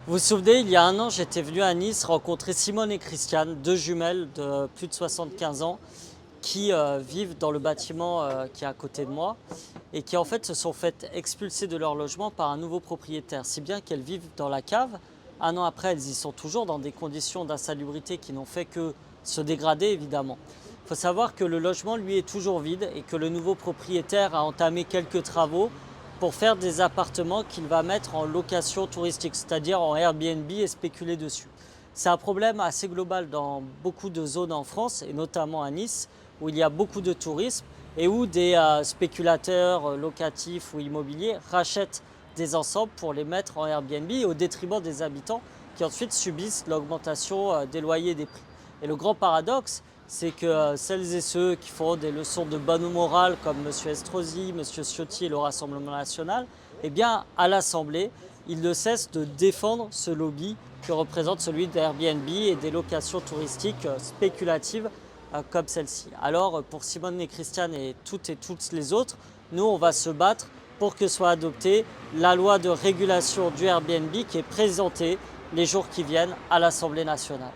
Vous vous souvenez, il y a un an, j'étais venu à Nice rencontrer Simone et Christiane, deux jumelles de plus de 75 ans qui vivent dans le bâtiment qui est à côté de moi et qui en fait se sont fait expulser de leur logement par un nouveau propriétaire, si bien qu'elles vivent dans la cave. Un an après, elles y sont toujours dans des conditions d'insalubrité qui n'ont fait que se dégrader évidemment. Il faut savoir que le logement, lui, est toujours vide et que le nouveau propriétaire a entamé quelques travaux pour faire des appartements qu'il va mettre en location touristique, c'est-à-dire en Airbnb et spéculer dessus. C'est un problème assez global dans beaucoup de zones en France et notamment à Nice où il y a beaucoup de tourisme et où des spéculateurs locatifs ou immobiliers rachètent des ensembles pour les mettre en Airbnb au détriment des habitants qui ensuite subissent l'augmentation des loyers et des prix. Et le grand paradoxe, c'est que celles et ceux qui font des leçons de bonne morale comme M. Estrosi, M. Ciotti et le Rassemblement national, eh bien, à l'Assemblée, ils ne cessent de défendre ce lobby que représente celui d'Airbnb et des locations touristiques spéculatives comme celle-ci. Alors, pour Simone et Christiane et toutes les autres, nous, on va se battre pour que soit adoptée la loi de régulation du Airbnb qui est présentée les jours qui viennent à l'Assemblée nationale.